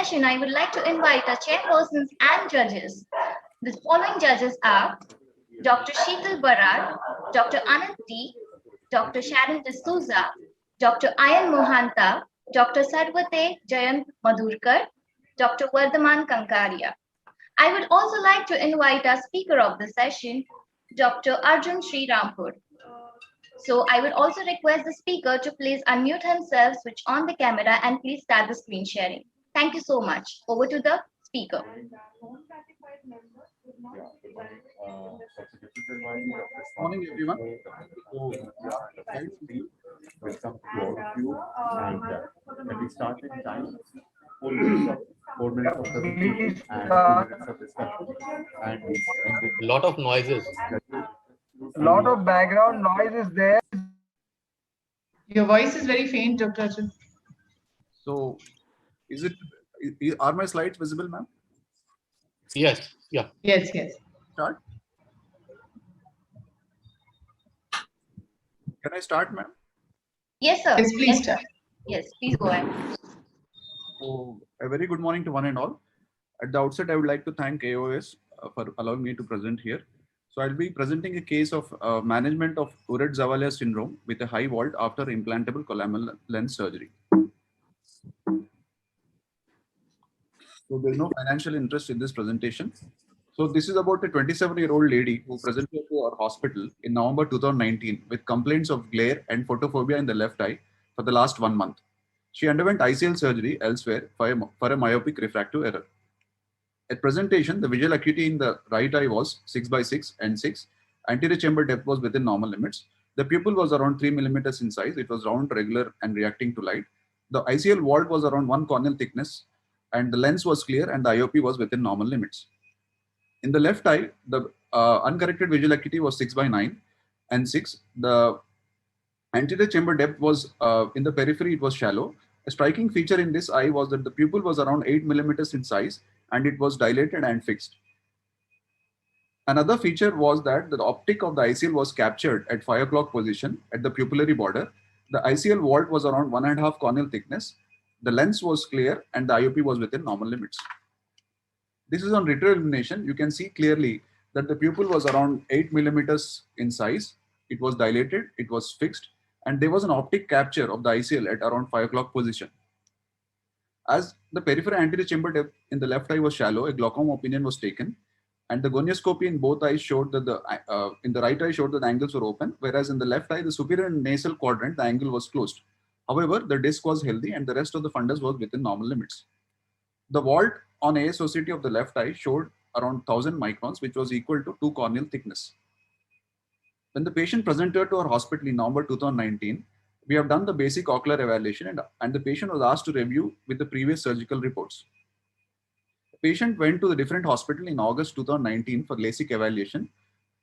session, I would like to invite our chairpersons and judges. The following judges are Dr. Sheetal Barar, Dr. Anand T, Dr. Sharon D'Souza, Dr. Ayan Mohanta, Dr. Sarvate Jayant Madhurkar, Dr. Vardhaman Kankaria. I would also like to invite our speaker of the session, Dr. Arjun Sri Rampur. So I would also request the speaker to please unmute himself, switch on the camera, and please start the screen sharing. Thank you so much. Over to the speaker. Morning, everyone. So, thanks to you. Welcome to all of you. And when we start in time, 4 minutes of presentation and 2 minutes of discussion. And a lot of noises. Lot of background noise is there. Your voice is very faint, Dr. Arjun. So, are my slides visible, ma'am? Yes, yeah. Yes, yes. Start. Can I start, ma'am? Yes, sir. Yes, please start. Yes, please go ahead. So, a very good morning to one and all. At the outset, I would like to thank AOS for allowing me to present here. So, I'll be presenting a case of management of Tourette-Zavalia syndrome with a high vault after implantable columinal lens surgery. So, there's no financial interest in this presentation. So, this is about a 27-year-old lady who presented to our hospital in November 2019 with complaints of glare and photophobia in the left eye for the last 1 month. She underwent ICL surgery elsewhere for a myopic refractive error. At presentation, the visual acuity in the right eye was 6/6 and 6. Anterior chamber depth was within normal limits. The pupil was around 3 millimeters in size. It was round, regular, and reacting to light. The ICL vault was around 1 corneal thickness, and the lens was clear, and the IOP was within normal limits. In the left eye, the uncorrected visual acuity was 6/9 and 6. The anterior chamber depth was in the periphery, it was shallow. A striking feature in this eye was that the pupil was around 8 millimeters in size and it was dilated and fixed. Another feature was that the optic of the ICL was captured at 5 o'clock position at the pupillary border. The ICL vault was around 1.5 corneal thickness. The lens was clear and the IOP was within normal limits. This is on retroillumination. You can see clearly that the pupil was around 8 millimeters in size. It was dilated, it was fixed, and there was an optic capture of the ICL at around 5 o'clock position. As the peripheral anterior chamber depth in the left eye was shallow, a glaucoma opinion was taken, and the gonioscopy in both eyes showed that in the right eye showed that the angles were open, whereas in the left eye, the superior nasal quadrant, the angle was closed. However, the disc was healthy and the rest of the fundus was within normal limits. The vault on ASOCT of the left eye showed around 1000 microns, which was equal to 2 corneal thickness. When the patient presented to our hospital in November 2019, we have done the basic ocular evaluation and the patient was asked to review with the previous surgical reports. The patient went to the different hospital in August 2019 for LASIK evaluation.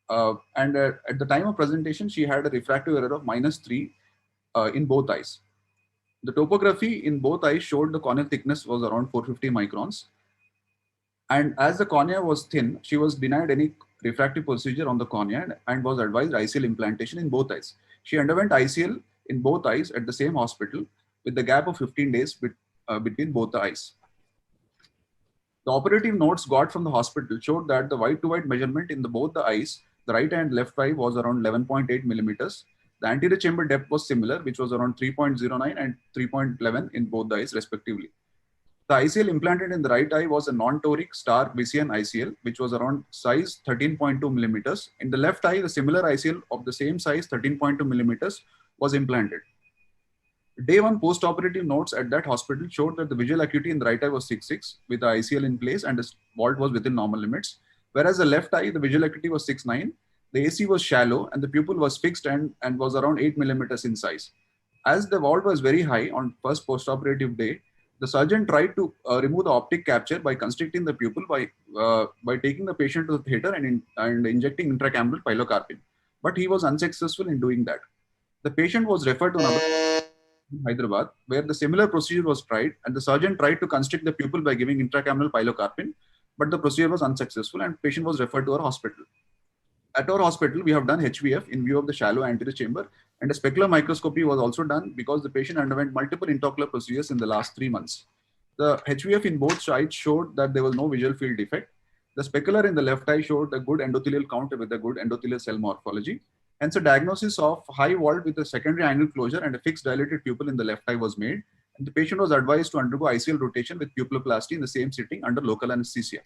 At the time of presentation, she had a refractive error of -3 in both eyes. The topography in both eyes showed the corneal thickness was around 450 microns. And as the cornea was thin, she was denied any refractive procedure on the cornea and was advised ICL implantation in both eyes. She underwent ICL in both eyes at the same hospital with the gap of 15 days between both the eyes. The operative notes got from the hospital showed that the white-to-white measurement in both the eyes, the right and left eye, was around 11.8 millimeters. The anterior chamber depth was similar, which was around 3.09 and 3.11 in both the eyes respectively. The ICL implanted in the right eye was a non-toric star Visian ICL, which was around size 13.2 millimeters. In the left eye, the similar ICL of the same size, 13.2 millimeters, was implanted. Day 1 post-operative notes at that hospital showed that the visual acuity in the right eye was 6/6 with the ICL in place and the vault was within normal limits. Whereas the left eye, the visual acuity was 6/9, the AC was shallow and the pupil was fixed and was around 8 millimeters in size. As the vault was very high on first post-operative day, the surgeon tried to remove the optic capture by constricting the pupil by taking the patient to the theater and injecting intracameral pilocarpine. But he was unsuccessful in doing that. The patient was referred to another Hyderabad, where the similar procedure was tried, and the surgeon tried to constrict the pupil by giving intracameral pilocarpine, but the procedure was unsuccessful and patient was referred to our hospital. At our hospital, we have done HVF in view of the shallow anterior chamber, and a specular microscopy was also done because the patient underwent multiple intraocular procedures in the last 3 months. The HVF in both sides showed that there was no visual field defect. The specular in the left eye showed a good endothelial count with a good endothelial cell morphology. Hence, a diagnosis of high vault with a secondary angle closure and a fixed dilated pupil in the left eye was made. And the patient was advised to undergo ICL rotation with pupilloplasty in the same sitting under local anesthesia.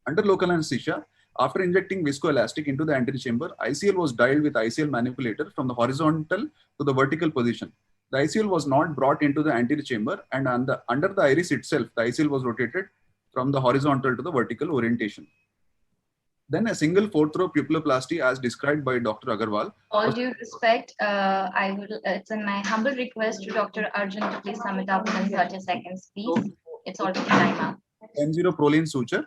Under local anesthesia, after injecting viscoelastic into the anterior chamber, ICL was dialed with ICL manipulator from the horizontal to the vertical position. The ICL was not brought into the anterior chamber, and under the iris itself, the ICL was rotated from the horizontal to the vertical orientation. Then a single fourth row pupilloplasty as described by Dr. Agarwal. All due respect, it's in my humble request to Dr. Arjun to please sum it up in 30 seconds, please. It's already time up. M0 proline suture.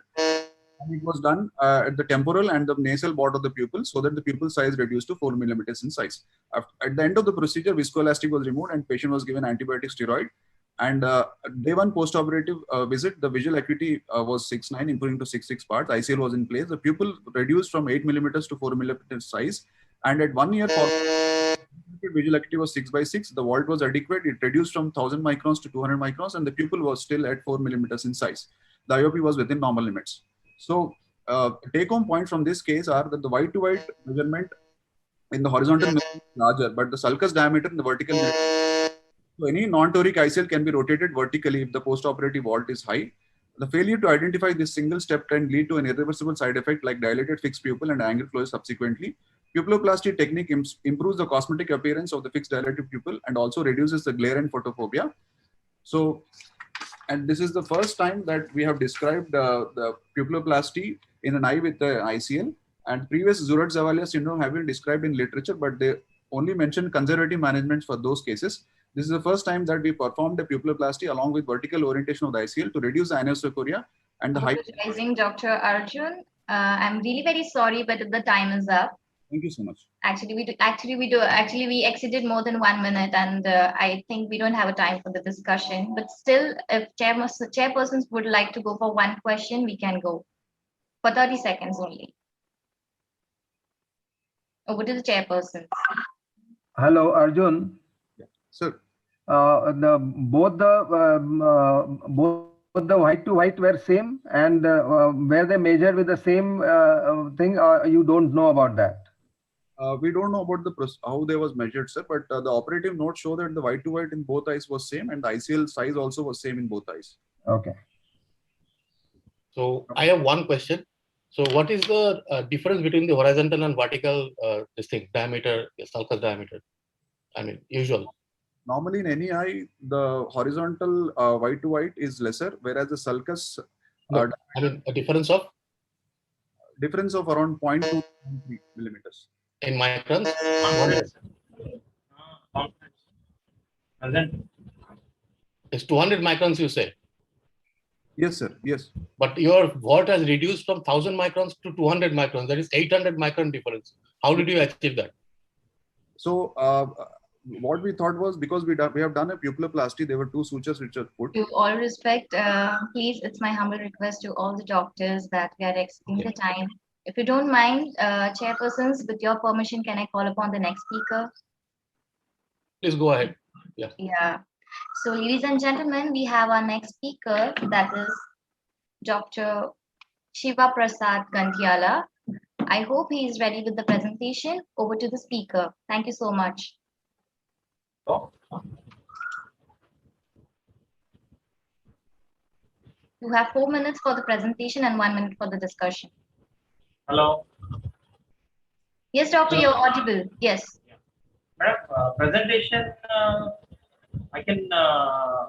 And it was done at the temporal and the nasal border of the pupil so that the pupil size reduced to 4 millimeters in size. At the end of the procedure, viscoelastic was removed and patient was given antibiotic steroid. And day one postoperative visit, the visual acuity was 6.9, improving to 6.6 parts. ICL was in place. The pupil reduced from 8 millimeters to 4 millimeters size. And at 1 year, visual acuity was 6/6. The vault was adequate. It reduced from 1000 microns to 200 microns, and the pupil was still at 4 millimeters in size. The IOP was within normal limits. So, take-home point from this case are that the white to white measurement in the horizontal is larger, but the sulcus diameter in the vertical. So any non-toric ICL can be rotated vertically if the post-operative vault is high. The failure to identify this single step can lead to an irreversible side effect like dilated fixed pupil and angle closure subsequently. Pupilloplasty technique improves the cosmetic appearance of the fixed dilated pupil and also reduces the glare and photophobia. So, and this is the first time that we have described the pupilloplasty in an eye with the ICL. And previous Zurab-Zavalia syndrome have been described in literature, but they only mentioned conservative management for those cases. This is the first time that we performed a pupilloplasty along with vertical orientation of the ICL to reduce the anisocoria and the height. Apologizing, Dr. Arjun. I'm really very sorry, but the time is up. Thank you so much. Actually, we exceeded more than 1 minute, and I think we don't have a time for the discussion. But still, if chairpersons would like to go for one question, we can go for 30 seconds only. Over to the chairperson. Hello, Arjun. Sir. Both the white to white were same, and were they measured with the same thing, or you don't know about that? We don't know about how they was measured, sir, but the operative notes show that the white to white in both eyes was same, and the ICL size also was same in both eyes. Okay. So I have one question. So what is the difference between the horizontal and vertical diameter, sulcus diameter? I mean, usual. Normally in any eye, the horizontal white to white is lesser, whereas the sulcus I mean, a difference of around 0.2 millimeters. in microns. It's 200 microns, you say? Yes, sir. Yes. But your vault has reduced from 1000 microns to 200 microns. That is 800 micron difference. How did you achieve that? So what we thought was, because we have done a pupilloplasty, there were two sutures which are put. To all respect, please, it's my humble request to all the doctors that we are exceeding the time. If you don't mind, chairpersons, with your permission, can I call upon the next speaker? Please go ahead. Yeah. Yeah. So, ladies and gentlemen, we have our next speaker, that is Dr. Shiva Prasad Gantiala. I hope he is ready with the presentation. Over to the speaker. Thank you so much. You have 4 minutes for the presentation and 1 minute for the discussion. Hello. Yes, doctor, you're audible. Yes. Madam, presentation, I can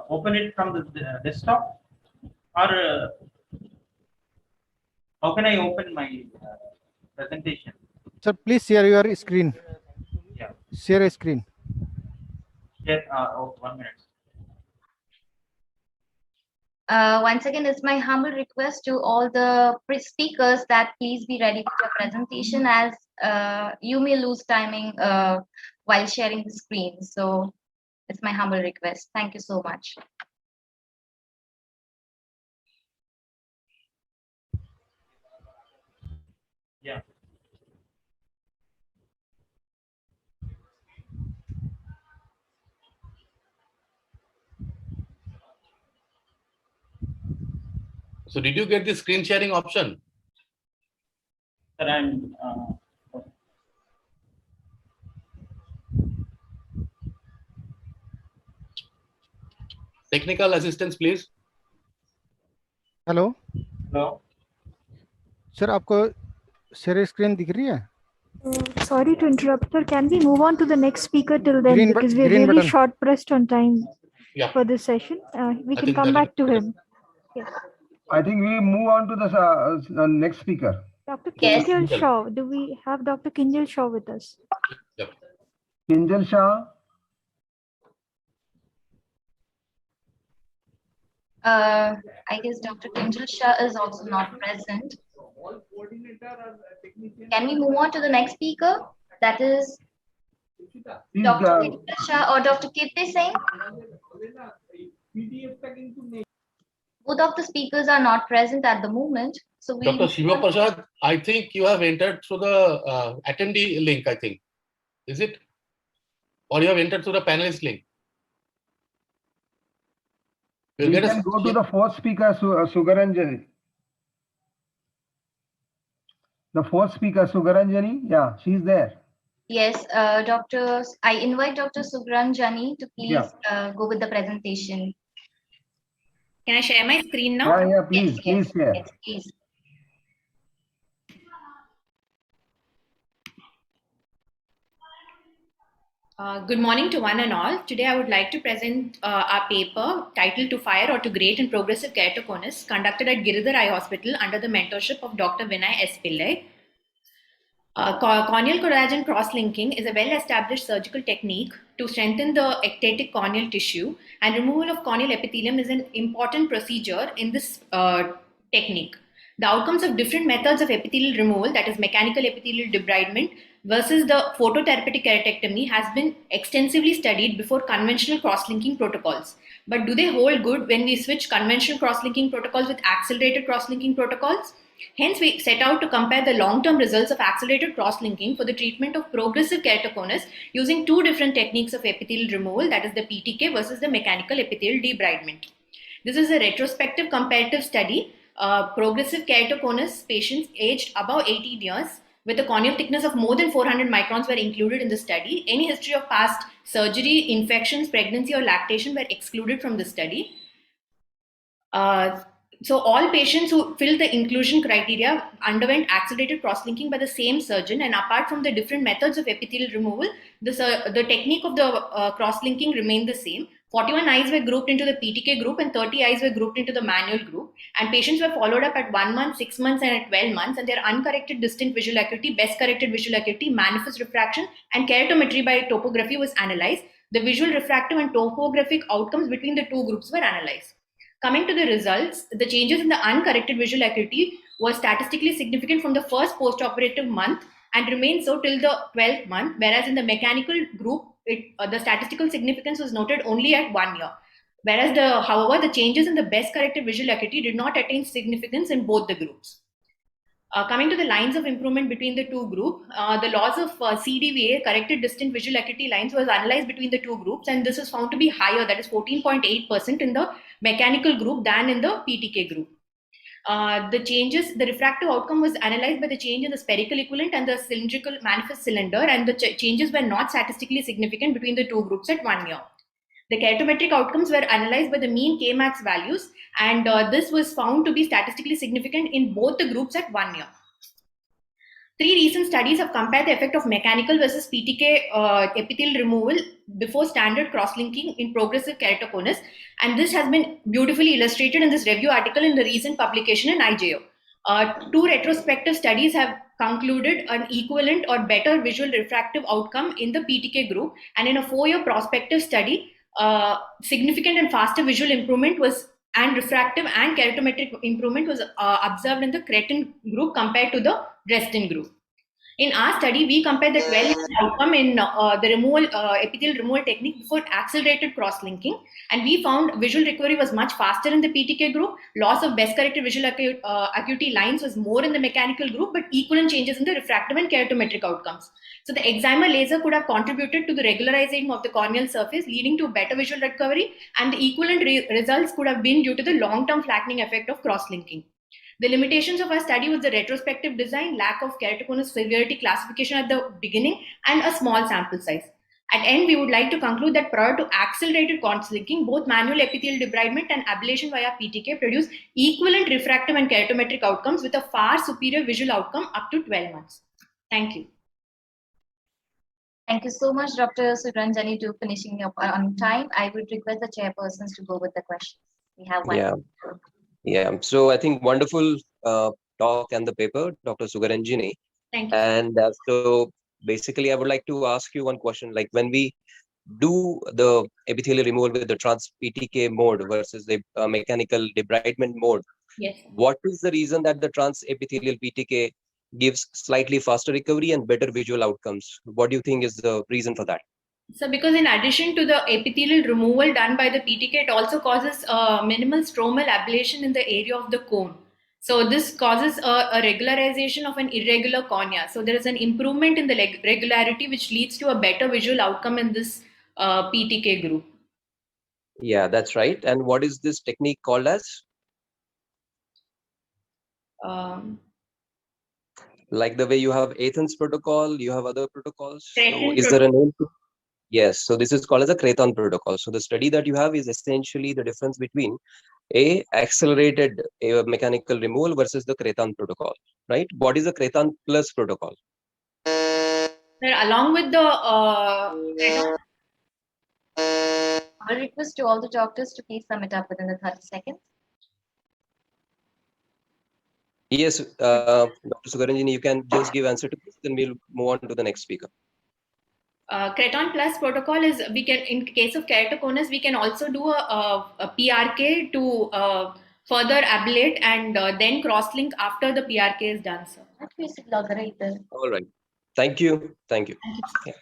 open it from the desktop, or how can I open my presentation? Sir, please share your screen. Yeah. Share a screen. Yeah, 1 minute. Once again, it's my humble request to all the speakers that please be ready with your presentation, as you may lose timing while sharing the screen. So it's my humble request. Thank you so much. Yeah. So did you get the screen sharing option? Sir, I'm, Technical assistance, please. Hello hello. Sir, आपको share screen दिख रही है? Sorry to interrupt, sir. Can we move on to the next speaker till then? Green Because we're green really button. short pressed on time Yeah. for this session. We I can think come that back is to better. him. I think we move on to the next speaker. Dr. Yes. Kinjal Kinjal. Shaw. Do we have Dr. Kinjal Shaw with us? Yep. Kinjal Shah. I guess Dr. Kinjal Shah is also not present. Can we move on to the next speaker? That is Please, Dr. Kinjal Shah or Dr. Kirti Singh. Both of the speakers are not present at the moment. So we Dr. Shiva Prasad, I think you have entered through the attendee link, I think. Is it? Or you have entered through the panelist link? We'll we get can a, go to the fourth speaker, Sugaranjani. The fourth speaker, Sugaranjani. Yeah, she's there. Yes, I invite Dr. Sugranjani to please go with the presentation. Can I share my screen now? Yeah, please, Yes, please share. yes, please. Good morning to one and all. Today I would like to present our paper titled To Fire or to Great and Progressive Keratoconus, conducted at Giridhar Eye Hospital under the mentorship of Dr. Vinay S. Pillai. Corneal collagen cross-linking is a well-established surgical technique to strengthen the ectatic corneal tissue, and removal of corneal epithelium is an important procedure in this technique. The outcomes of different methods of epithelial removal, that is mechanical epithelial debridement versus the phototherapeutic keratectomy, has been extensively studied before conventional cross-linking protocols. But do they hold good when we switch conventional cross-linking protocols with accelerated cross-linking protocols? Hence, we set out to compare the long-term results of accelerated cross-linking for the treatment of progressive keratoconus using two different techniques of epithelial removal, that is the PTK versus the mechanical epithelial debridement. This is a retrospective comparative study. Progressive keratoconus patients aged above 18 years with a corneal thickness of more than 400 microns were included in the study. Any history of past surgery, infections, pregnancy, or lactation were excluded from the study. So all patients who filled the inclusion criteria underwent accelerated cross-linking by the same surgeon, and apart from the different methods of epithelial removal, the technique of the cross-linking remained the same. 41 eyes were grouped into the PTK group and 30 eyes were grouped into the manual group, and patients were followed up at 1 month, 6 months, and at 12 months, and their uncorrected distant visual acuity, best corrected visual acuity, manifest refraction, and keratometry by topography was analyzed. The visual refractive and topographic outcomes between the two groups were analyzed. Coming to the results, the changes in the uncorrected visual acuity were statistically significant from the first post-operative month and remained so till the 12th month, whereas in the mechanical group, the statistical significance was noted only at 1 year. Whereas, however, the changes in the best corrected visual acuity did not attain significance in both the groups. Coming to the lines of improvement between the two groups, the loss of CDVA, corrected distant visual acuity lines, was analyzed between the two groups, and this is found to be higher, that is 14.8% in the mechanical group than in the PTK group. The refractive outcome was analyzed by the change in the spherical equivalent and the cylindrical manifest cylinder, and the changes were not statistically significant between the two groups at 1 year. The keratometric outcomes were analyzed by the mean Kmax values, and this was found to be statistically significant in both the groups at 1 year. 3 recent studies have compared the effect of mechanical versus PTK epithelial removal before standard cross-linking in progressive keratoconus, and this has been beautifully illustrated in this review article in the recent publication in IJO. 2 retrospective studies have concluded an equivalent or better visual refractive outcome in the PTK group, and in a 4-year prospective study, significant and faster visual improvement and refractive and keratometric improvement was observed in the cretin group compared to the Dresden group. In our study, we compared the 12 outcome in the removal, epithelial removal technique before accelerated cross-linking, and we found visual recovery was much faster in the PTK group. Loss of best corrected visual acuity lines was more in the mechanical group, but equivalent changes in the refractive and keratometric outcomes. So the excimer laser could have contributed to the regularization of the corneal surface, leading to better visual recovery, and the equivalent results could have been due to the long-term flattening effect of cross-linking. The limitations of our study was the retrospective design, lack of keratoconus severity classification at the beginning, and a small sample size. At end, we would like to conclude that prior to accelerated cross-linking, both manual epithelial debridement and ablation via PTK produce equivalent refractive and keratometric outcomes with a far superior visual outcome up to 12 months. Thank you. Thank you so much, Dr. Suranjani, to finishing up on time. I would request the chairpersons to go with the questions. We have one. Yeah. So I think wonderful talk and the paper, Dr. Sugaranjini. Thank you. And so basically, I would like to ask you one question. Like when we do the epithelial removal with the trans-PTK mode versus the mechanical debridement mode, yes, what is the reason that the trans-epithelial PTK gives slightly faster recovery and better visual outcomes? What do you think is the reason for that? So because in addition to the epithelial removal done by the PTK, it also causes minimal stromal ablation in the area of the cone. So this causes a regularization of an irregular cornea. So there is an improvement in the regularity, which leads to a better visual outcome in this PTK group. Yeah, that's right. And what is this technique called as? Like the way you have Athens protocol, you have other protocols. So is there a name? Yes, so this is called as a Crathon protocol. So the study that you have is essentially the difference between a accelerated mechanical removal versus the Crathon protocol, right? What is the Crathon plus protocol? Along with the I request to all the doctors to please sum it up within the 30 seconds. Yes, Dr. Sugaranjini, you can just give answer to this, then we'll move on to the next speaker. Crathon plus protocol is, we can, in case of keratoconus, we can also do a PRK to further ablate and then cross-link after the PRK is done, sir. All right. Thank you. Thank you. Yeah.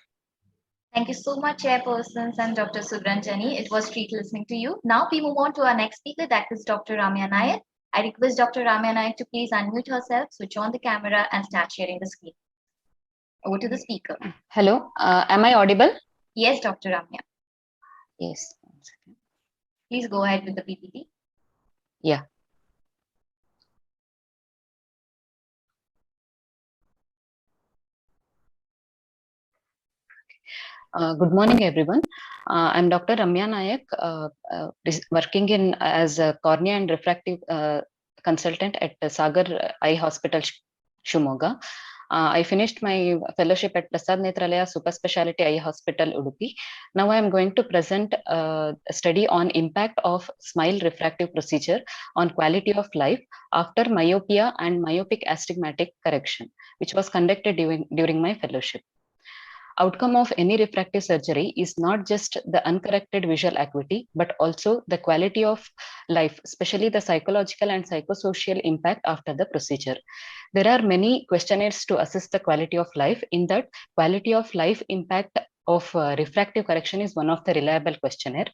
Thank you so much, chairpersons and Dr. Suranjani. It was treat listening to you. Now we move on to our next speaker, that is Dr. Ramya Nayak. I request Dr. Ramya Nayak to please unmute herself, switch on the camera and start sharing the screen. Over to the speaker. Hello, am I audible? Yes, Dr. Ramya. Yes. Please go ahead with the PPT. Yeah. Good morning, everyone. I'm Dr. Ramya Nayak, working as a cornea and refractive consultant at Sagar Eye Hospital, Shimoga. I finished my fellowship at Prasad Netralaya Super Speciality Eye Hospital, Udupi. Now I am going to present a study on impact of SMILE refractive procedure on quality of life after myopia and myopic astigmatic correction, which was conducted during my fellowship. Outcome of any refractive surgery is not just the uncorrected visual acuity, but also the quality of life, especially the psychological and psychosocial impact after the procedure. There are many questionnaires to assess the quality of life. In that, quality of life impact of refractive correction is one of the reliable questionnaire.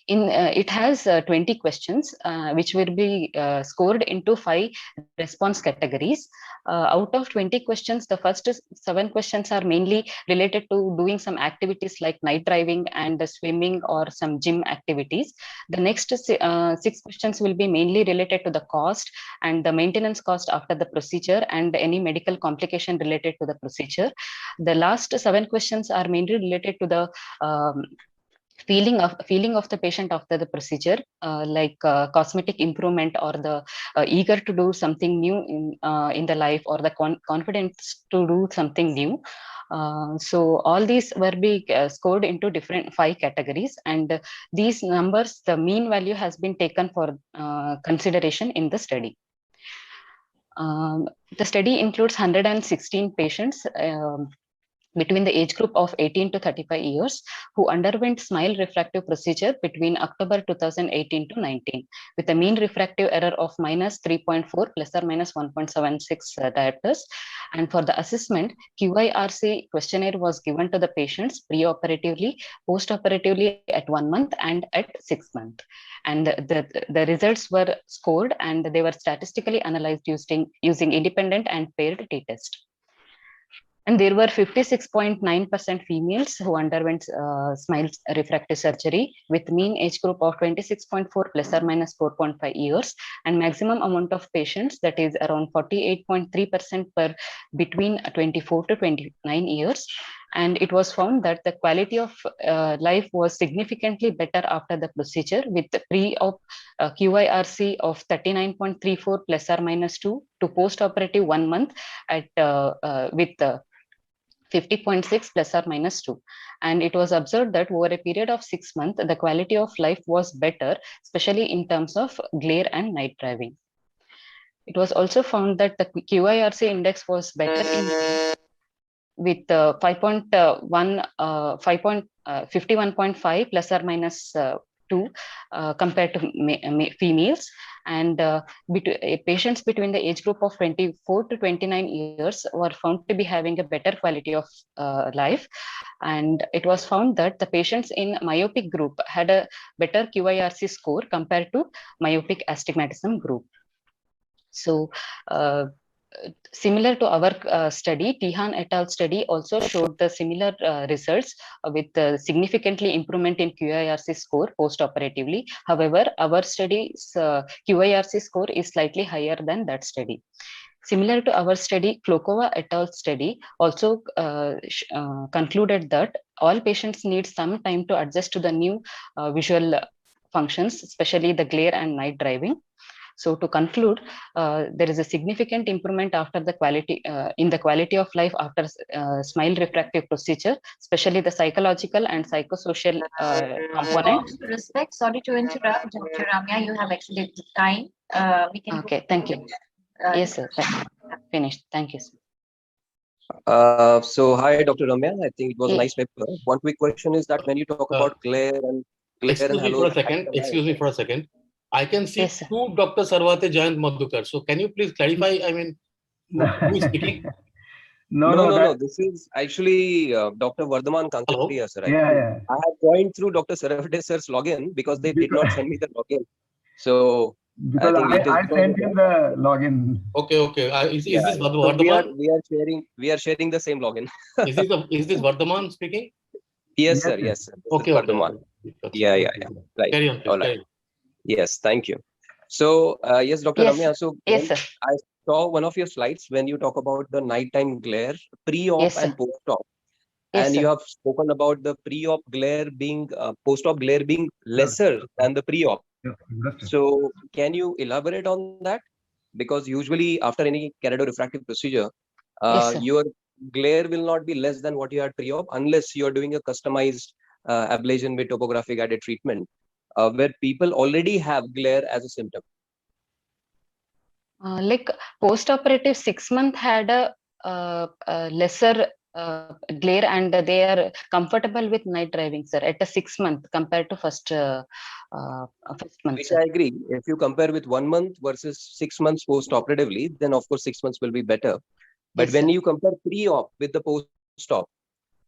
It has 20 questions, which will be scored into 5 response categories. Out of 20 questions, the first 7 questions are mainly related to doing some activities like night driving and swimming or some gym activities. The next 6 questions will be mainly related to the cost and the maintenance cost after the procedure and any medical complication related to the procedure. The last 7 questions are mainly related to the feeling of the patient after the procedure, like cosmetic improvement or the eager to do something new in the life, or the confidence to do something new. So all these will be scored into different 5 categories, and these numbers, the mean value has been taken for consideration in the study. The study includes 116 patients. between the age group of 18 to 35 years who underwent SMILE refractive procedure between October 2018 to 19 with a mean refractive error of -3.4 plus or minus 1.76 diopters. And for the assessment, QIRC questionnaire was given to the patients pre-operatively, post-operatively at 1 month and at 6 months. And the results were scored and they were statistically analyzed using independent and paired t-test. And there were 56.9% females who underwent SMILE refractive surgery with mean age group of 26.4 plus or minus 4.5 years, and maximum amount of patients, that is around 48.3% per between 24 to 29 years. And it was found that the quality of life was significantly better after the procedure with the pre-op QIRC of 39.34 plus or minus 2 to post-operative 1 month at with 50.6 plus or minus 2. And it was observed that over a period of 6 months, the quality of life was better, especially in terms of glare and night driving. It was also found that the QIRC index was better with 51.5 plus or minus 2 compared to females, and patients between the age group of 24 to 29 years were found to be having a better quality of life. And it was found that the patients in myopic group had a better QIRC score compared to myopic astigmatism group. So similar to our study, Tihan et al. Study also showed the similar results with significantly improvement in QIRC score post-operatively. However, our study's QIRC score is slightly higher than that study. Similar to our study, Klokova et al. Study also concluded that all patients need some time to adjust to the new visual functions, especially the glare and night driving. So to conclude, there is a significant improvement after the quality in the quality of life after SMILE refractive procedure, especially the psychological and psychosocial component. With respect, sorry to interrupt, Dr. Ramya, you have exceeded the time. We can. Okay, thank you. Yes, sir. Finished. Thank you, sir. So hi, Dr. Ramya. I think it was a nice paper. One quick question is that when you talk about glare and excuse me for a second. Excuse me for a second. I can see two Dr. Sarvate Jayant Madhukar. So can you please clarify? I mean, who is speaking? No. This is actually Dr. Vardhaman Kankaria, sir. Yeah. I have joined through Dr. Sarvate sir's login because they did not send me the login. So because I sent him the login. Okay. Is this Vardhaman? So we are sharing the same login. Is this Vardhaman speaking? Yes, sir. Okay. Vardhaman. Yeah. Right. Carry on, please. All right. Yes, thank you. So, yes, Dr. Ramya, so yes, sir. I saw one of your slides when you talk about the nighttime glare, pre-op and post-op. And you have spoken about the pre-op glare being, post-op glare being lesser than the pre-op. So, can you elaborate on that? Because usually after any keratorefractive procedure, your glare will not be less than what you had pre-op unless you are doing a customized ablation with topographic guided treatment. Where people already have glare as a symptom. Like post-operative 6 month had a lesser glare and they are comfortable with night driving, sir, at a 6 month compared to first month. Which I agree. If you compare with 1 month versus 6 months post-operatively, then of course 6 months will be better. But when you compare pre-op with the post-op,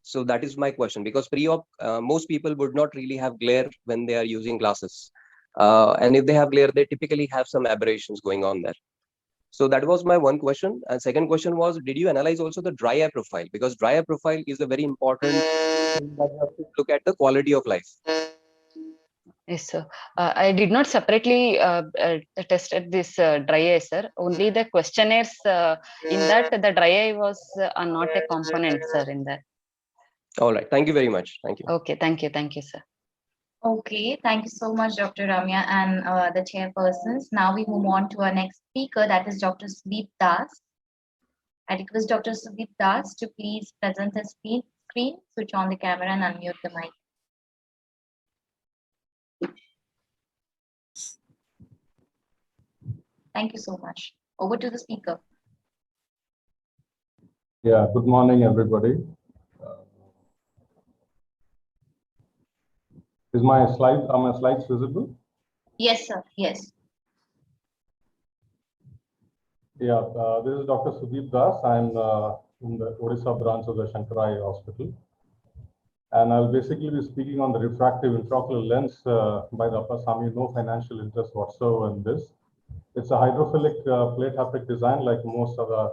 so that is my question, because pre-op, most people would not really have glare when they are using glasses. And if they have glare, they typically have some aberrations going on there. So that was my one question. And second question was, did you analyze also the dry eye profile? Because dry eye profile is a very important thing that you have to look at the quality of life. Yes, sir. I did not separately tested this dry eye, sir. Only the questionnaires in that the dry eye was not a component, sir, in that. All right. Thank you very much. Thank you. Okay. Thank you. Thank you, sir. Okay. Thank you so much, Dr. Ramya and the chairpersons. Now we move on to our next speaker, that is Dr. Sudeep Das. I request Dr. Sudeep Das to please present the screen, switch on the camera and unmute the mic. Thank you so much. Over to the speaker. Yeah, good morning, everybody. Are my slides visible? Yes, sir. Yes. Yeah, this is Dr. Sudeep Das. I'm in the Odisha branch of the Shankara Eye Hospital. And I'll basically be speaking on the refractive intraocular lens by the Upper Sami. No financial interest whatsoever in this. It's a hydrophilic plate haptic design like most other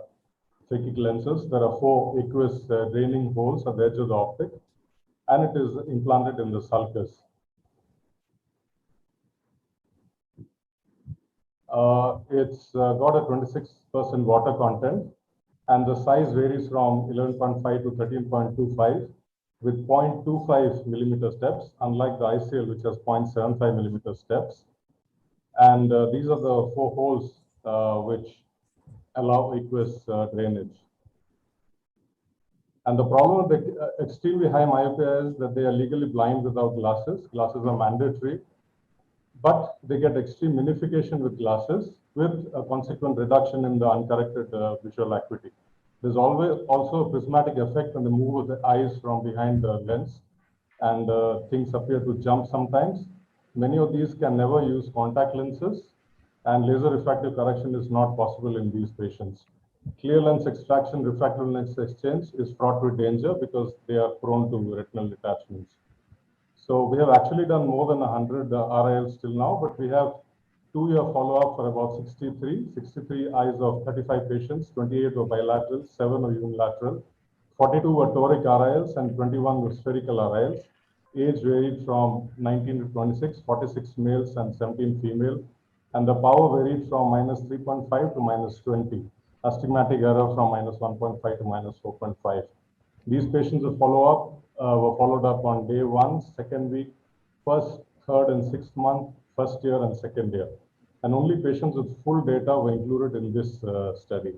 phakic lenses. There are 4 aqueous draining holes at the edge of the optic, and it is implanted in the sulcus. It's got a 26% water content, and the size varies from 11.5 to 13.25 with 0.25 millimeter steps, unlike the ICL, which has 0.75 millimeter steps. And these are the 4 holes which allow aqueous drainage. And the problem with the extremely high myopia is that they are legally blind without glasses. Glasses are mandatory, but they get extreme magnification with glasses with a consequent reduction in the uncorrected visual acuity. There's always also a prismatic effect when they move the eyes from behind the lens, and things appear to jump sometimes. Many of these can never use contact lenses, and laser refractive correction is not possible in these patients. Clear lens extraction, refractive lens exchange is fraught with danger because they are prone to retinal detachments. So we have actually done more than 100 RILs till now, but we have 2-year follow-up for about 63 eyes of 35 patients, 28 were bilateral, 7 were unilateral, 42 were toric RILs, and 21 were spherical RILs. Age varied from 19 to 26, 46 males and 17 female, and the power varied from -3.5 to -20. Astigmatic error from -1.5 to -4.5. These patients were followed up on day 1, second week, first, third, and 6th month, first year, and second year. And only patients with full data were included in this study.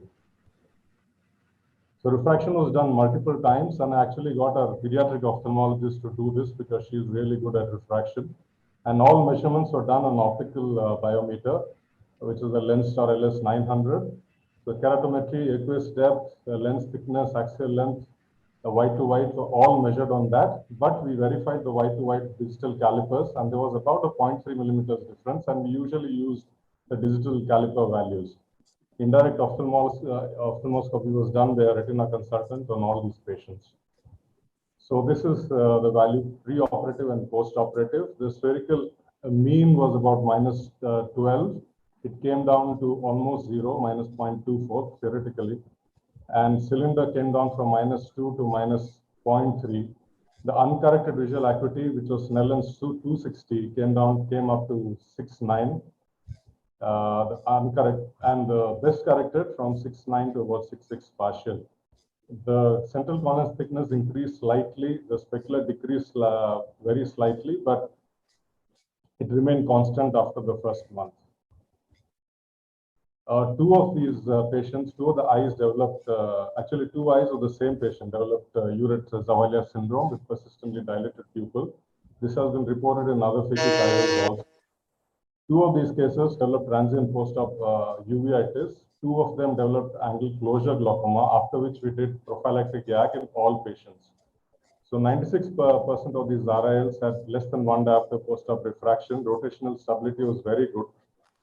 So refraction was done multiple times, and I actually got a pediatric ophthalmologist to do this because she's really good at refraction. And all measurements were done on optical biometer, which is the Lenstar LS 900. The keratometry, aqueous depth, lens thickness, axial length, the white to white were all measured on that, but we verified the white to white digital calipers, and there was about a 0.3 millimeters difference, and we usually use the digital caliper values. Indirect ophthalmoscopy was done by a retina consultant on all these patients. So this is the value pre-operative and post-operative. The spherical mean was about -12. It came down to almost 0, -0.24 theoretically. And cylinder came down from -2 to -0.3. The uncorrected visual acuity, which was Snellen's 260, came up to 6.9. The best corrected from 6.9 to about 6.6 partial. The central cornea thickness increased slightly. The specular decreased very slightly, but it remained constant after the first month. 2 of these patients, 2 of the eyes developed, actually 2 eyes of the same patient developed Uriet-Zavalia syndrome with persistently dilated pupil. This has been reported in other phakic eyes also. 2 of these cases developed transient post-op uveitis. 2 of them developed angle closure glaucoma, after which we did prophylactic YAG in all patients. So 96% of these RILs had less than 1 diopter post-op refraction. Rotational stability was very good.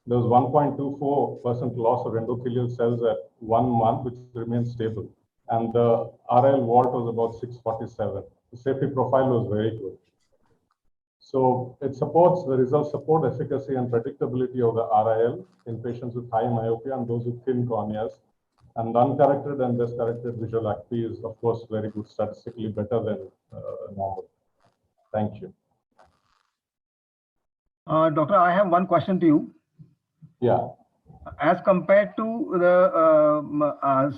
There was 1.24% loss of endothelial cells at 1 month, which remained stable. And the RIL vault was about 647. The safety profile was very good. So it supports, the results support efficacy and predictability of the RIL in patients with high myopia and those with thin corneas. And uncorrected and best corrected visual acuity is, of course, very good, statistically better than normal. Thank you. Doctor, I have one question to you. Yeah. As compared to the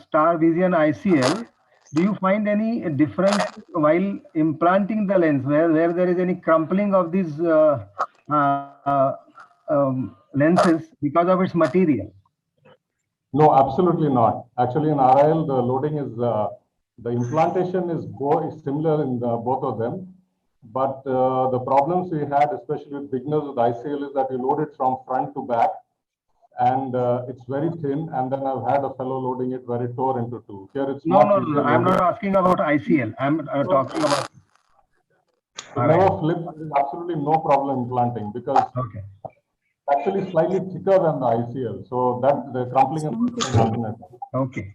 Star Vision ICL, do you find any difference while implanting the lens, where there is any crumpling of these lenses because of its material? No, absolutely not. Actually, in RIL, the loading is, the implantation is similar in both of them. But the problems we had, especially with beginners with ICL, is that you load it from front to back, and it's very thin. And then I've had a fellow loading it where it tore into 2. Here it's no. I'm not asking about ICL. I'm talking about. It never flips. There is absolutely no problem implanting because it's actually slightly thicker than the ICL. So that the crumpling is happening. Okay.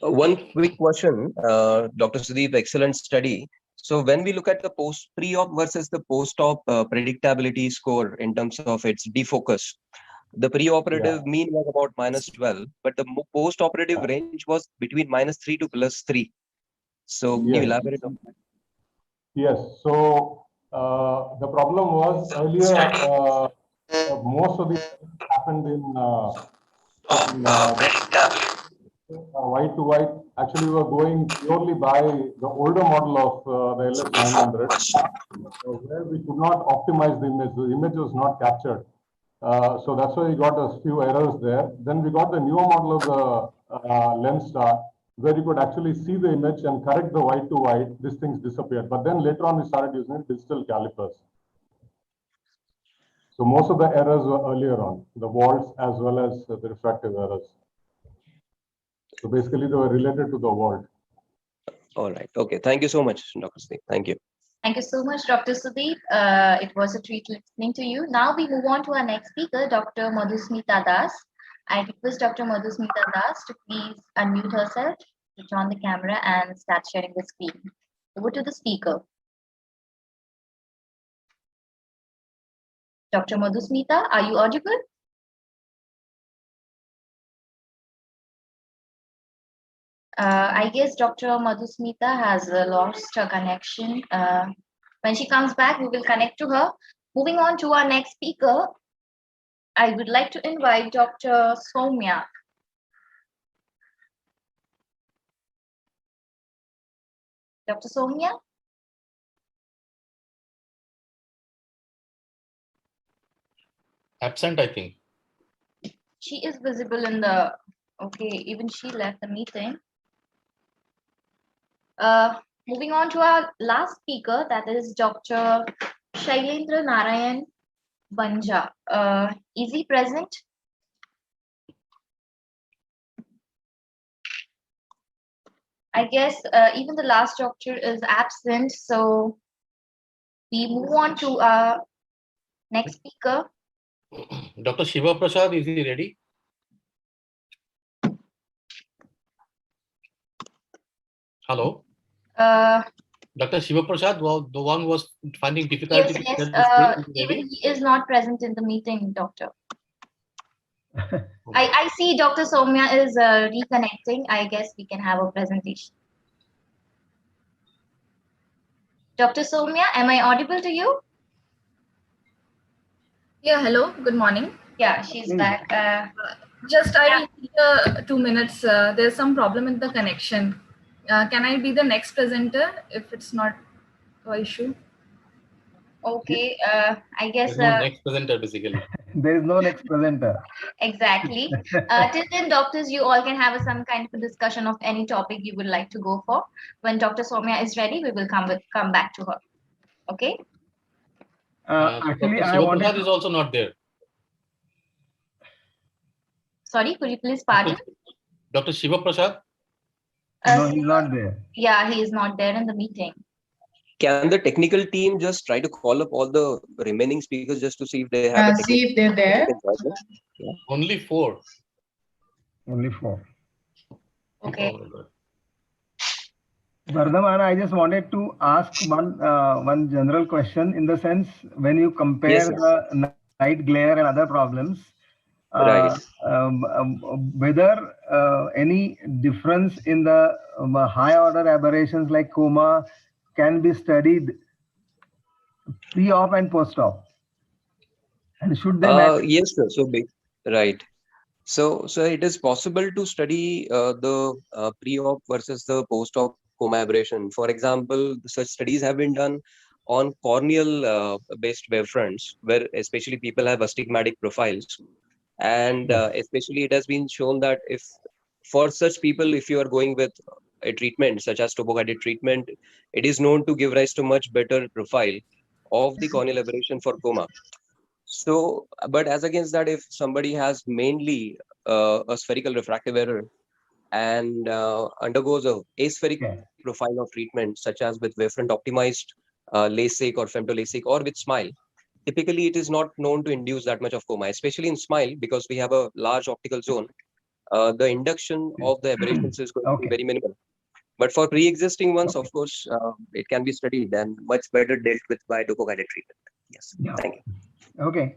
One quick question, Dr. Sudeep, excellent study. So when we look at the pre-op versus the post-op predictability score in terms of its defocus, the pre-operative mean was about -12, but the post-operative range was between -3 to +3. So can you elaborate on that? Yes. So the problem was earlier, most of these happened in white to white. Actually, we were going purely by the older model of the LS900, where we could not optimize the image. The image was not captured. So that's why we got a few errors there. Then we got the newer model of the LensStar, where you could actually see the image and correct the white to white. These things disappeared. But then later on, we started using digital calipers. So most of the errors were earlier on, the vaults as well as the refractive errors. So basically, they were related to the vault. All right. Okay. Thank you so much, Dr. Sudeep. Thank you. Thank you so much, Dr. Sudeep. It was a treat listening to you. Now we move on to our next speaker, Dr. Madhusmita Das. I request Dr. Madhusmita Das to please unmute herself, switch on the camera, and start sharing the screen. Over to the speaker. Dr. Madhusmita, are you audible? I guess Dr. Madhusmita has lost her connection. When she comes back, we will connect to her. Moving on to our next speaker, I would like to invite Dr. Soumya. Dr. Soumya? Absent, I think. She is visible in the, okay, even she left the meeting. Moving on to our last speaker, that is Dr. Shailendra Narayan Banja. Is he present? I guess even the last doctor is absent, so we move on to our next speaker. Dr. Shiva Prasad, is he ready? Hello? Dr. Shiva Prasad, the one who was finding difficulty. Yes, even he is not present in the meeting, doctor. I see Dr. Soumya is reconnecting. I guess we can have a presentation. Dr. Soumya, am I audible to you? Yeah, hello, good morning. Yeah, she's back. Just I will need 2 minutes. There's some problem in the connection. Can I be the next presenter if it's not an issue? Okay, I guess. There's no next presenter, basically. There is no next presenter. Exactly. Till then, doctors, you all can have some kind of a discussion of any topic you would like to go for. When Dr. Soumya is ready, we will come back to her. Okay. Actually, Dr. Shiva Prasad is also not there. Sorry, could you please pardon? Dr. Shiva Prasad? No, he's not there. Yeah, he is not there in the meeting. Can the technical team just try to call up all the remaining speakers just to see if they have See if they're there. Yeah. Only 4. Only 4. Okay. Vardhaman, I just wanted to ask one general question in the sense when you compare the night glare and other problems, whether any difference in the high order aberrations like coma can be studied pre-op and post-op, and should they match? Yes, sir. So right. So it is possible to study the pre-op versus the post-op coma aberration. For example, such studies have been done on corneal based wavefronts, where especially people have astigmatic profiles. And especially it has been shown that if for such people, if you are going with a treatment such as topo-guided treatment, it is known to give rise to much better profile of the corneal aberration for coma. So, but as against that, if somebody has mainly a spherical refractive error and undergoes a aspheric profile of treatment, such as with wavefront optimized LASIK or femto-LASIK or with SMILE, typically it is not known to induce that much of coma, especially in SMILE, because we have a large optical zone. The induction of the aberrations is going to be very minimal. But for pre-existing ones, of course, it can be studied and much better dealt with by topo-guided treatment. Yes, thank you. Okay.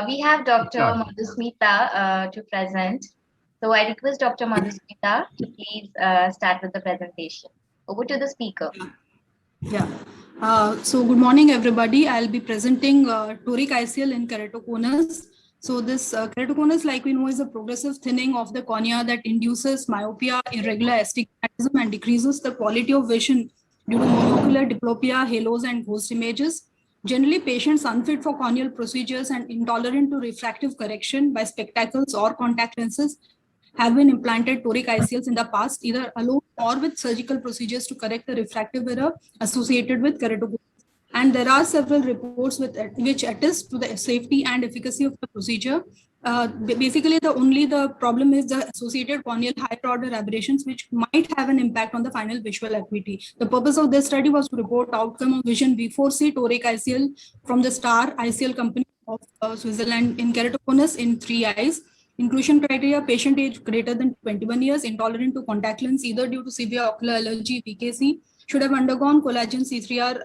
We have Dr. Madhusmita to present. So I request Dr. Madhusmita to please start with the presentation. Over to the speaker. Yeah. So good morning, everybody. I'll be presenting toric ICL in keratoconus. So this keratoconus, like we know, is a progressive thinning of the cornea that induces myopia, irregular astigmatism, and decreases the quality of vision due to monocular diplopia, halos, and ghost images. Generally, patients unfit for corneal procedures and intolerant to refractive correction by spectacles or contact lenses have been implanted toric ICLs in the past, either alone or with surgical procedures to correct the refractive error associated with keratoconus. And there are several reports which attest to the safety and efficacy of the procedure. Basically, the problem is the associated corneal higher order aberrations, which might have an impact on the final visual acuity. The purpose of this study was to report outcome of vision B4C toric ICL from the Star ICL company of Switzerland in keratoconus in 3 eyes. Inclusion criteria: patient age greater than 21 years, intolerant to contact lens, either due to severe ocular allergy, VKC, should have undergone collagen C3R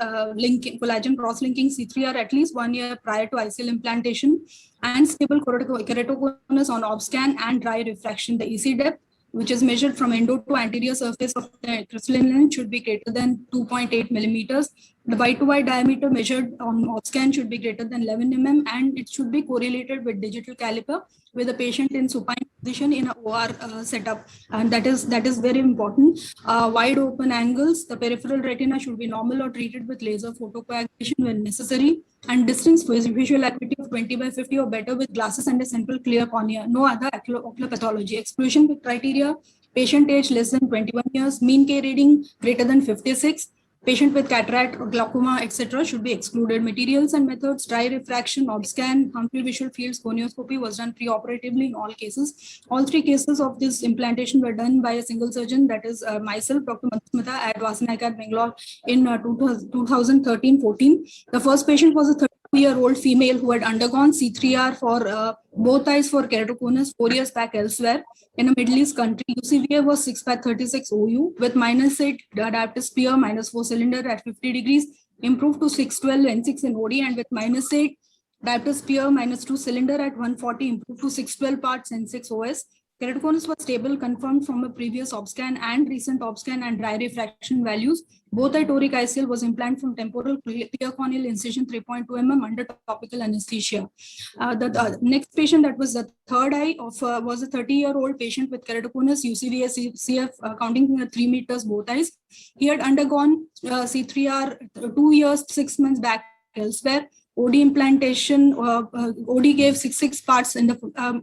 collagen cross-linking C3R at least 1 year prior to ICL implantation, and stable keratoconus on OBSCAN and dry refraction. The EC depth, which is measured from endo to anterior surface of the crystalline lens, should be greater than 2.8 millimeters. The Y-to-Y diameter measured on OBSCAN should be greater than 11 mm, and it should be correlated with digital caliper with the patient in supine position in a OR setup, and that is very important. Wide open angles. The peripheral retina should be normal or treated with laser photocoagulation when necessary, and distance visual acuity of 20/50 or better with glasses and a central clear cornea. No other ocular pathology. Exclusion criteria: patient age less than 21 years, mean K reading greater than 56. Patient with cataract or glaucoma, etc. should be excluded. Materials and methods: dry refraction, OBSCAN, harmful visual fields, gonioscopy was done preoperatively in all cases. All 3 cases of this implantation were done by a single surgeon, that is myself, Dr. Madhusmita, at Vasanayaka, Bangalore in 2013-14. The first patient was a 32-year-old female who had undergone C3R for both eyes for keratoconus 4 years back elsewhere in a Middle East country. UCVA was 6/36 OU with -8 diopter sphere, -4 cylinder at 50 degrees, improved to 612 N6 in OD, and with -8 diopter sphere, -2 cylinder at 140, improved to 612 parts N6 OS. Keratoconus was stable, confirmed from a previous OBSCAN and recent OBSCAN and dry refraction values. Both eye toric ICL was implanted from temporal clear corneal incision 3.2 mm under topical anesthesia. The next patient, that was the third eye of was a 30-year-old patient with keratoconus, UCVA CF counting 3 meters both eyes. He had undergone C3R 2 years 6 months back elsewhere. OD implantation, OD gave 6 parts in the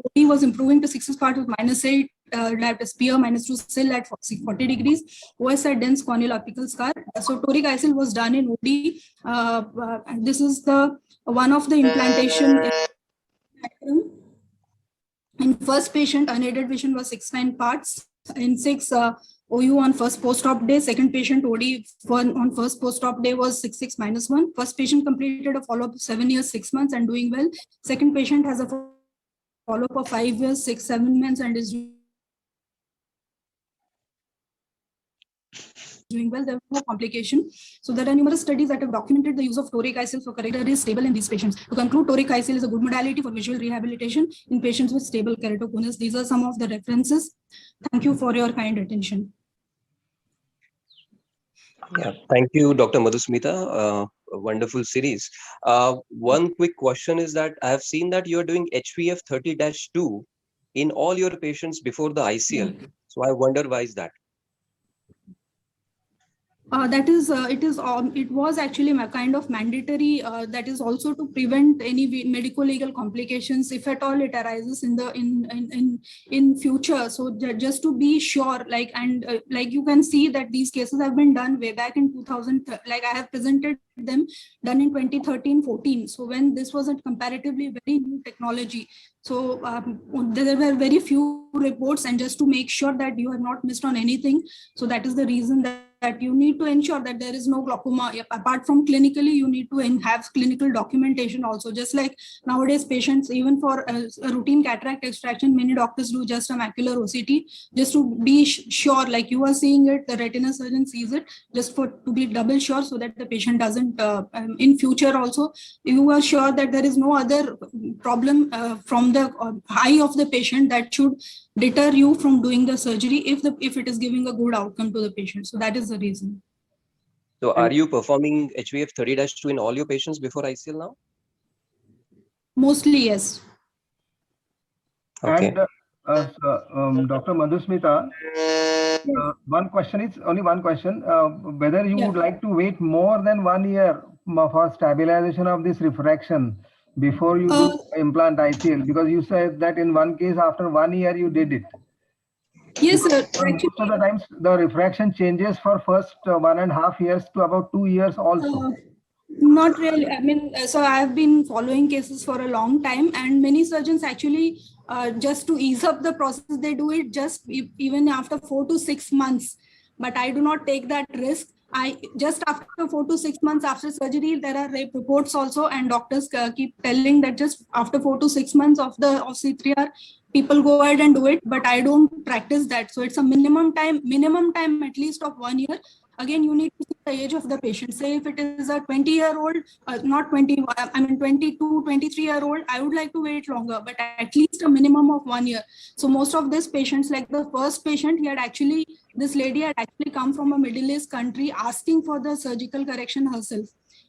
OD was improving to 6 parts with -8 diopter sphere, -2 cell at 40 degrees. OS had dense corneal apical scar. So toric ICL was done in OD. And this is the one of the implantation. In first patient, unaided vision was 6/9 parts. In 6 OU on first post-op day. Second patient OD on first post-op day was 6/6 -1. First patient completed a follow-up of 7 years, 6 months and doing well. Second patient has a follow-up of 5 years, 6-7 months and is doing well. There was no complication. So there are numerous studies that have documented the use of toric ICL for corrector is stable in these patients. To conclude, toric ICL is a good modality for visual rehabilitation in patients with stable keratoconus. These are some of the references. Thank you for your kind attention. Yeah, thank you, Dr. Madhusmita. A wonderful series. One quick question is that I have seen that you're doing HVF 30-2 in all your patients before the ICL. So I wonder why is that? It was actually a kind of mandatory. That is also to prevent any medical legal complications if at all it arises in future. So just to be sure, like you can see that these cases have been done way back in 2000. Like I have presented them done in 2013-14. So when this was a comparatively very new technology, so there were very few reports, and just to make sure that you have not missed on anything, so that is the reason that you need to ensure that there is no glaucoma. Apart from clinically, you need to have clinical documentation also. Just like nowadays patients, even for a routine cataract extraction, many doctors do just a macular OCT, just to be sure, like you are seeing it, the retina surgeon sees it, just to be double sure, so that the patient doesn't, in future also, you are sure that there is no other problem from the eye of the patient that should deter you from doing the surgery if it is giving a good outcome to the patient. So that is the reason. So are you performing HVF 30-2 in all your patients before ICL now? Mostly, yes. Okay. And Dr. Madhusmita, one question is only one question, whether you would like to wait more than 1 year for stabilization of this refraction before you do implant ICL, because you said that in one case after 1 year you did it. Yes, sir. Most of the times the refraction changes for first 1.5 years to about 2 years also. Not really. I mean, so I've been following cases for a long time, and many surgeons actually, just to ease up the process, they do it just even after 4 to 6 months. But I do not take that risk. I just after 4 to 6 months after surgery, there are reports also, and doctors keep telling that just after 4 to 6 months of C3R, people go ahead and do it, but I don't practice that. So it's a minimum time at least of 1 year. Again, you need to see the age of the patient. Say if it is a 20-year-old, not 20, I mean 22, 23-year-old, I would like to wait longer, but at least a minimum of 1 year. So most of these patients, like the first patient, this lady had actually come from a Middle East country asking for the surgical correction herself.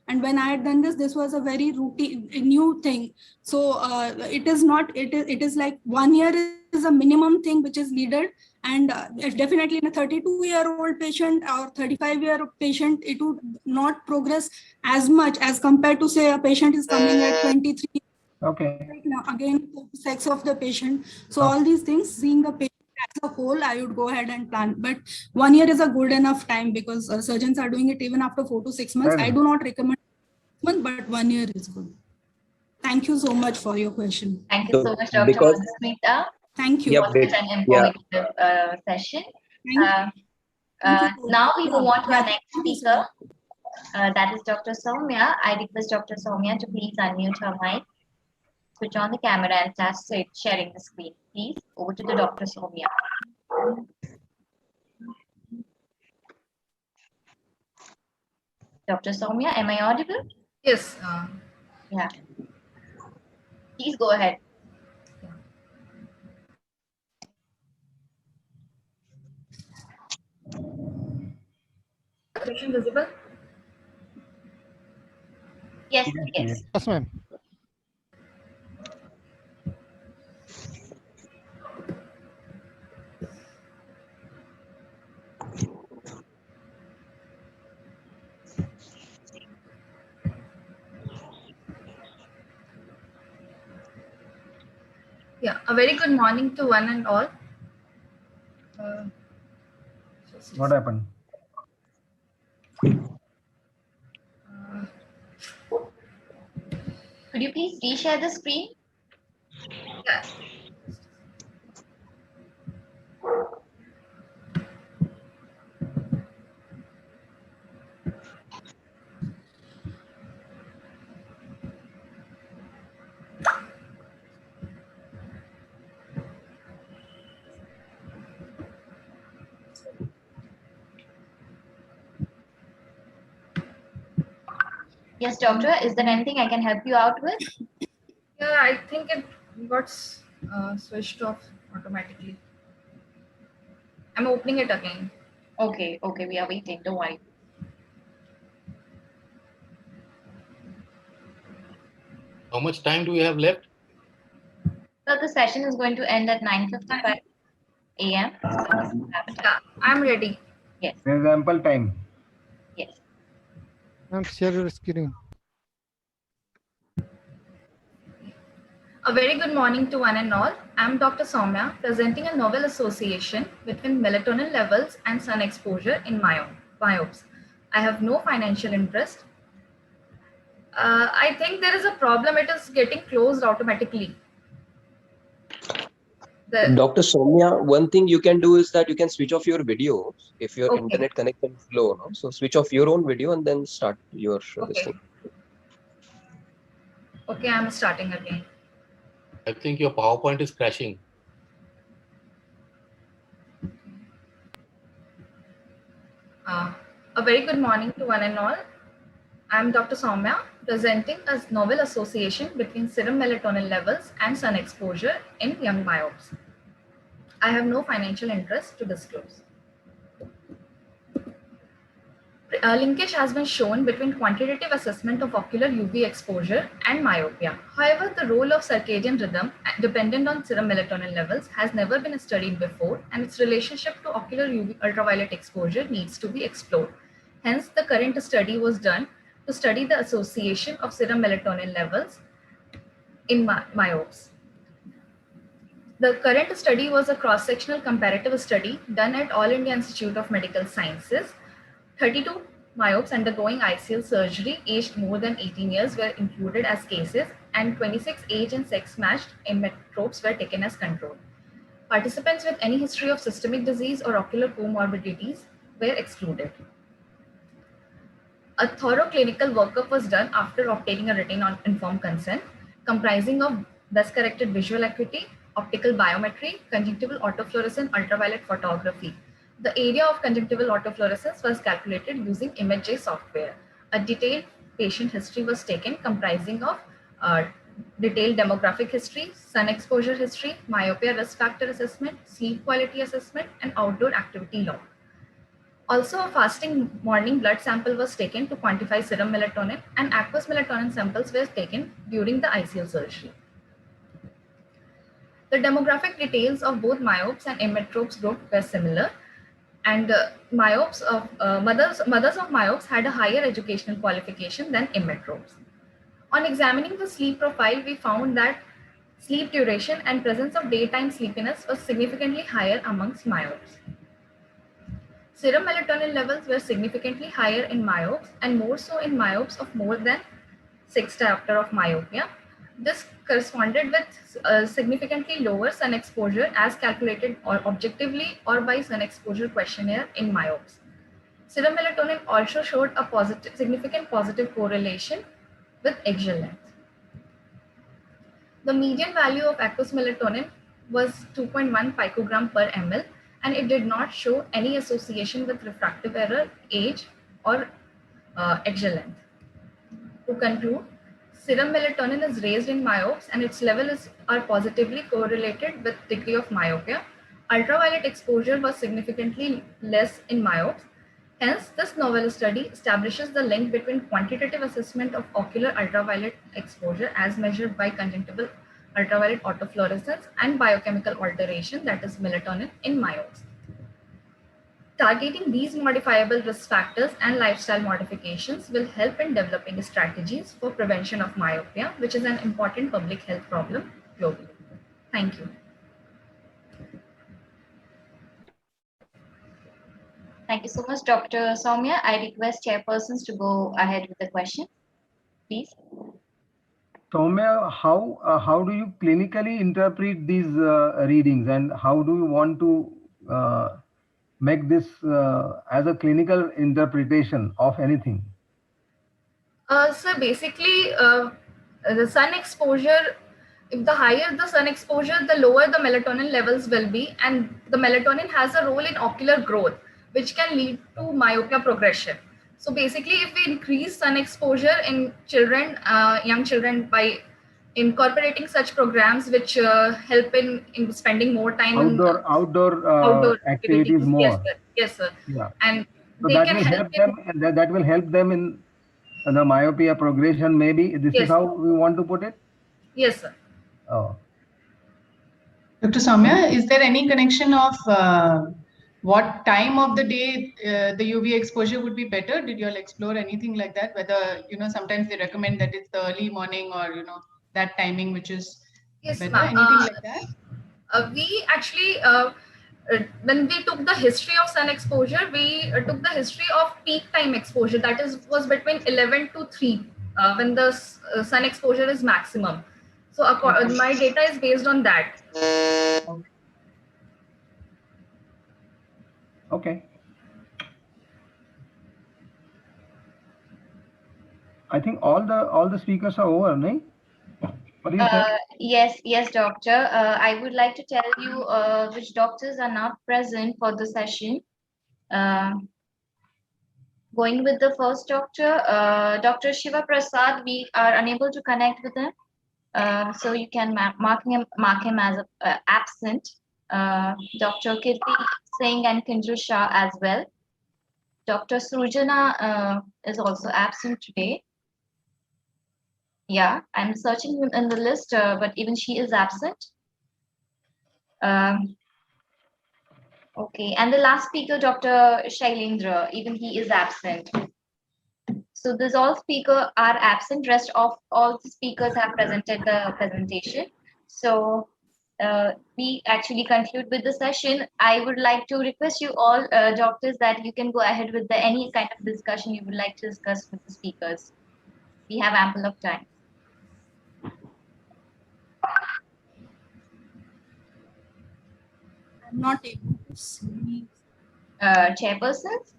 And when I had done this was a very routine, new thing. So it is like 1 year is a minimum thing which is needed. And definitely in a 32-year-old patient or 35-year-old patient, it would not progress as much as compared to, say, a patient is coming at 23. Okay. Now, again, sex of the patient. So all these things, seeing the patient as a whole, I would go ahead and plan. But 1 year is a good enough time, because surgeons are doing it even after 4 to 6 months. I do not recommend 6 months, but 1 year is good. Thank you so much for your question. Thank you so much, Dr. Madhusmita. Thank you. For such an informative session. Now we move on to our next speaker. That is Dr. Soumya. I request Dr. Soumya to please unmute her mic, switch on the camera, and start sharing the screen. Please, over to the Dr. Soumya. Dr. Soumya, am I audible? Yes. Yeah. Please go ahead. Question visible? Yes, yes. Yes, ma'am. Yeah, a very good morning to one and all. What happened? Could you please reshare the screen? Yeah. Yes, doctor. Is there anything I can help you out with? Yeah, I think it got switched off automatically. I'm opening it again. Okay, we are waiting. Don't worry. How much time do we have left? So the session is going to end at 9:55 a.m. Yeah, I'm ready. Yes. There's ample time. Yes. Ma'am, share your screen. A very good morning to one and all. I'm Dr. Soumya, presenting a novel association between melatonin levels and sun exposure in myopes. I have no financial interest. I think there is a problem. It is getting closed automatically. Dr. Soumya, one thing you can do is that you can switch off your video if your Okay. internet connection is slow. No? So switch off your own video and then start your this Okay. thing. Okay, I'm starting again. I think your PowerPoint is crashing. A very good morning to one and all. I'm Dr. Soumya, presenting a novel association between serum melatonin levels and sun exposure in young myopes. I have no financial interest to disclose. A linkage has been shown between quantitative assessment of ocular UV exposure and myopia. However, the role of circadian rhythm dependent on serum melatonin levels has never been studied before, and its relationship to ocular UV ultraviolet exposure needs to be explored. Hence, the current study was done to study the association of serum melatonin levels in myopes. The current study was a cross-sectional comparative study done at All India Institute of Medical Sciences. 32 myopes undergoing ICL surgery aged more than 18 years were included as cases, and 26 age and sex matched emmetropes were taken as control. Participants with any history of systemic disease or ocular comorbidities were excluded. A thorough clinical workup was done after obtaining a written informed consent, comprising of best corrected visual acuity, optical biometry, conjunctival autofluorescence ultraviolet photography. The area of conjunctival autofluorescence was calculated using ImageJ software. A detailed patient history was taken, comprising of detailed demographic history, sun exposure history, myopia risk factor assessment, sleep quality assessment, and outdoor activity log. Also, a fasting morning blood sample was taken to quantify serum melatonin, and aqueous melatonin samples were taken during the ICL surgery. The demographic details of both myopes and emmetropes group were similar, and mothers of myopes had a higher educational qualification than emmetropes. On examining the sleep profile, we found that sleep duration and presence of daytime sleepiness was significantly higher amongst myopes. Serum melatonin levels were significantly higher in myopes and more so in myopes of more than 6 diopter of myopia. This corresponded with significantly lower sun exposure as calculated or objectively or by sun exposure questionnaire in myopes. Serum melatonin also showed a significant positive correlation with axial length. The median value of aqueous melatonin was 2.1 picogram per ml, and it did not show any association with refractive error, age, or axial length. To conclude, serum melatonin is raised in myopes and its levels are positively correlated with degree of myopia. Ultraviolet exposure was significantly less in myopes. Hence, this novel study establishes the link between quantitative assessment of ocular ultraviolet exposure as measured by conjunctival ultraviolet autofluorescence and biochemical alteration, that is melatonin, in myopes. Targeting these modifiable risk factors and lifestyle modifications will help in developing strategies for prevention of myopia, which is an important public health problem globally. Thank you. Thank you so much, Dr. Soumya. I request chairpersons to go ahead with the question, please. Soumya, how do you clinically interpret these readings, and how do you want to make this as a clinical interpretation of anything? So basically, the sun exposure, if the higher the sun exposure, the lower the melatonin levels will be, and the melatonin has a role in ocular growth, which can lead to myopia progression. So basically, if we increase sun exposure in children, young children, by incorporating such programs which help in spending more time outdoor activities more. Yes, sir. Yes, sir. Yeah. And so they that can will help them. That will help them in the myopia progression. Maybe this Yes, is how we want to put it. Yes, sir. Oh. Dr. Soumya, is there any connection of what time of the day the UV exposure would be better? Did you all explore anything like that? Whether, sometimes they recommend that it's the early morning or, that timing, which is better, anything like that? We actually, when we took the history of sun exposure, we took the history of peak time exposure. That was between 11 to 3 when the sun exposure is maximum. So my data is based on that. Okay. I think all the speakers are over, no? What do you say? Yes, doctor. I would like to tell you which doctors are not present for the session. Going with the first doctor, Dr. Shiva Prasad, we are unable to connect with him. So you can mark him as absent. Dr. Kirti Singh and Kindru Shah as well. Dr. Surjana is also absent today. Yeah, I'm searching in the list, but even she is absent. Okay, and the last speaker, Dr. Shailendra, even he is absent. So these all speakers are absent. Rest of all the speakers have presented the presentation. So we actually conclude with the session. I would like to request you all doctors that you can go ahead with any kind of discussion you would like to discuss with the speakers. We have ample of time. I'm not able to see. Chairpersons,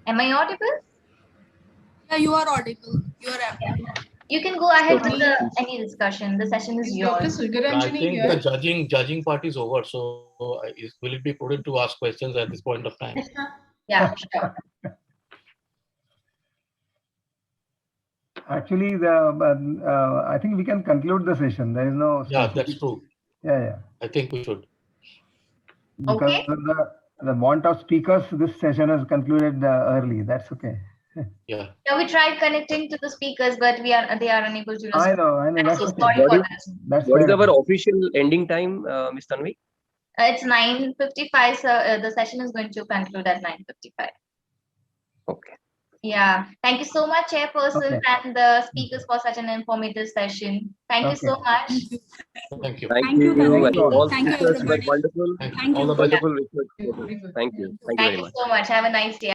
am I audible? Yeah, you are audible. You are audible. You can go ahead with any discussion. The session is yours. I think the judging part is over. So will it be prudent to ask questions at this point of time? Yeah, sure. Actually, I think we can conclude the session. There is no. Yeah, that's true. Yeah. I think we should. Because okay. The want of speakers, this session has concluded early. That's okay. Yeah. Yeah, we tried connecting to the speakers, but they are unable to respond. I know. That's so okay. sorry for this. What is our official ending time, Ms. Tanvi? It's 9:55, so the session is going to conclude at 9:55. Okay. Yeah. Thank you so much, Chairperson and the speakers for such an informative session. Thank you so much. Thank you. Thank you. All Thank you, speakers were everybody. wonderful. Thank you. All the wonderful research. Thank you. Thank you very much. So much. Have a nice day.